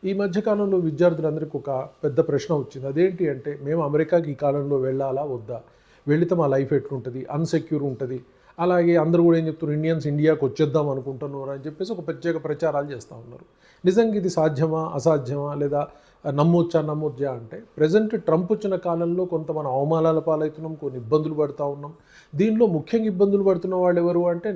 ఈ మధ్య కాలంలో విద్యార్థులందరికీ ఒక పెద్ద ప్రశ్న వచ్చింది. అదేంటి అంటే, మేము అమెరికాకి ఈ కాలంలో వెళ్ళాలా వద్దా? వెళితే మా లైఫ్ ఎట్లుంటది? అన్‌సెక్యూర్ ఉంటది. అలాగే అందరూ కూడా ఏం చెప్తున్నారు, ఇండియన్స్ ఇండియాకి వచ్చేద్దాం అనుకుంటున్నారు అని చెప్పేసి ఒక ప్రత్యేక ప్రచారాలు చేస్తూ ఉన్నారు. నిజంగా ఇది సాధ్యమా? అసాధ్యమా? లేదా నమ్మొచ్చా? నమ్మొచ్చా? అంటే ప్రెజెంట్ ట్రంప్ వచ్చిన కాలంలో కొంత మనం అవమానాల పాలవుతున్నాం, కొన్ని ఇబ్బందులు పడుతూ ఉన్నాం. దీనిలో ముఖ్యంగా ఇబ్బందులు పడుతున్న వాళ్ళు ఎవరు అంటే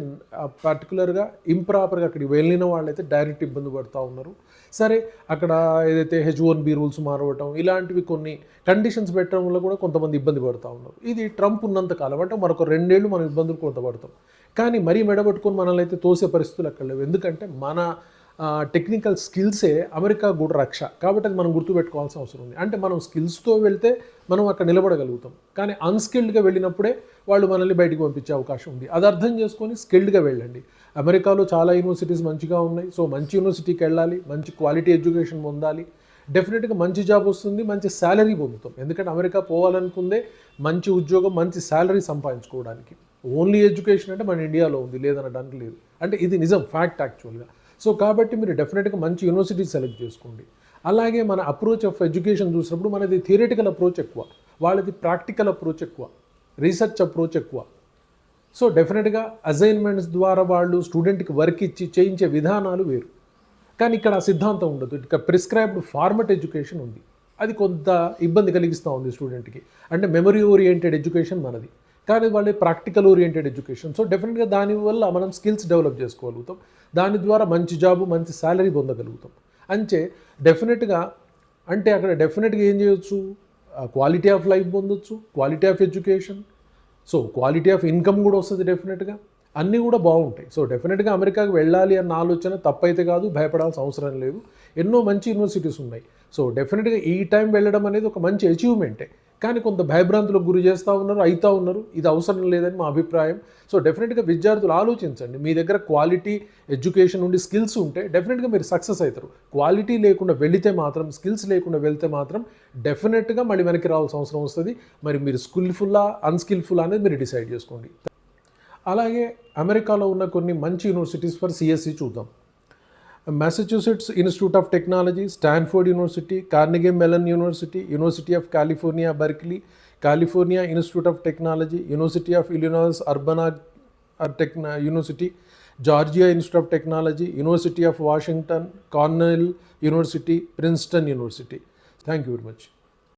పర్టికులర్గా ఇంప్రాపర్గా అక్కడికి వెళ్ళిన వాళ్ళైతే డైరెక్ట్ ఇబ్బంది పడుతూ ఉన్నారు. సరే, అక్కడ ఏదైతే H1B రూల్స్ మారవటం ఇలాంటివి కొన్ని కండిషన్స్ పెట్టడం వల్ల కూడా కొంతమంది ఇబ్బంది పడుతూ ఉన్నారు. ఇది ట్రంప్ ఉన్నంత కాలం అంటే మరొక 2 ఏళ్ళు మనం ఇబ్బందులు కొంత పడతాం. కానీ మరీ మెడబట్టుకొని మనల్ని అయితే తోసే పరిస్థితులు అక్కడ లేవు. ఎందుకంటే మన టెక్నికల్ స్కిల్సే అమెరికా కూడా రక్ష. కాబట్టి అది మనం గుర్తుపెట్టుకోవాల్సిన అవసరం ఉంది. అంటే మనం స్కిల్స్తో వెళ్తే మనం అక్కడ నిలబడగలుగుతాం. కానీ అన్‌స్కిల్డ్‌గా వెళ్ళినప్పుడే వాళ్ళు మనల్ని బయటికి పంపించే అవకాశం ఉంది. అది అర్థం చేసుకొని స్కిల్డ్‌గా వెళ్ళండి. అమెరికాలో చాలా యూనివర్సిటీస్ మంచిగా ఉన్నాయి. సో మంచి యూనివర్సిటీకి వెళ్ళాలి, మంచి క్వాలిటీ ఎడ్యుకేషన్ పొందాలి. డెఫినెట్గా మంచి జాబ్ వస్తుంది, మంచి శాలరీ పొందుతాం. ఎందుకంటే అమెరికా పోవాలనుకుందే మంచి ఉద్యోగం, మంచి శాలరీ సంపాదించుకోవడానికి. ఓన్లీ ఎడ్యుకేషన్ అంటే మన ఇండియాలో ఉంది, లేదనడానికి లేదు. అంటే ఇది నిజం, ఫ్యాక్ట్ యాక్చువల్గా. సో కాబట్టి మీరు డెఫినెట్గా మంచి యూనివర్సిటీ సెలెక్ట్ చేసుకోండి. అలాగే మన అప్రోచ్ ఆఫ్ ఎడ్యుకేషన్ చూసినప్పుడు మనది థియరిటికల్ అప్రోచ్ ఎక్కువ, వాళ్ళది ప్రాక్టికల్ అప్రోచ్ ఎక్కువ, రీసెర్చ్ అప్రోచ్ ఎక్కువ. సో డెఫినెట్గా అసైన్మెంట్స్ ద్వారా వాళ్ళు స్టూడెంట్కి వర్క్ ఇచ్చి చేయించే విధానాలు వేరు. కానీ ఇక్కడ ఆ సిద్ధాంతం ఉండదు. ఇక్కడ ప్రిస్క్రైబ్డ్ ఫార్మట్ ఎడ్యుకేషన్ ఉంది. అది కొంత ఇబ్బంది కలిగిస్తూ ఉంది స్టూడెంట్కి. అంటే మెమరీ ఓరియంటెడ్ ఎడ్యుకేషన్ మనది, కానీ వాళ్ళే ప్రాక్టికల్ ఓరియంటెడ్ ఎడ్యుకేషన్. సో డెఫినెట్గా దానివల్ల మనం స్కిల్స్ డెవలప్ చేసుకోగలుగుతాం. దాని ద్వారా మంచి జాబు, మంచి శాలరీ పొందగలుగుతాం. అంటే డెఫినెట్గా అంటే అక్కడ డెఫినెట్గా ఏం చేయొచ్చు, క్వాలిటీ ఆఫ్ లైఫ్ పొందొచ్చు, quality of education, so quality of income కూడా వస్తుంది. డెఫినెట్గా అన్నీ కూడా బాగుంటాయి. సో డెఫినెట్గా అమెరికాకి వెళ్ళాలి అన్న ఆలోచన తప్పైతే కాదు, భయపడాల్సిన అవసరం లేదు. ఎన్నో మంచి యూనివర్సిటీస్ ఉన్నాయి. సో డెఫినెట్గా ఈ టైం వెళ్ళడం అనేది ఒక మంచి అచీవ్మెంటే. కానీ కొంత భయభ్రాంతులకు గురి చేస్తూ ఉన్నారు, అవుతూ ఉన్నారు. ఇది అవసరం లేదని మా అభిప్రాయం. సో డెఫినెట్గా విద్యార్థులు ఆలోచించండి. మీ దగ్గర క్వాలిటీ ఎడ్యుకేషన్ ఉండి స్కిల్స్ ఉంటే డెఫినెట్గా మీరు సక్సెస్ అవుతారు. క్వాలిటీ లేకుండా వెళితే మాత్రం, స్కిల్స్ లేకుండా వెళ్తే మాత్రం డెఫినెట్గా మళ్ళీ వెనక్కి రావాల్సిన అవసరం వస్తుంది. మరి మీరు స్కిల్ఫుల్లా అన్స్కిల్ఫుల్ అనేది మీరు డిసైడ్ చేసుకోండి. అలాగే అమెరికాలో ఉన్న కొన్ని మంచి యూనివర్సిటీస్ ఫర్ సిఎస్సి చూద్దాం. Massachusetts Institute of Technology, Stanford University, Carnegie Mellon University, University of California, Berkeley, California Institute of Technology, University of Illinois Urbana University, Georgia Institute of Technology, University of Washington, Cornell University, Princeton University. Thank you very much.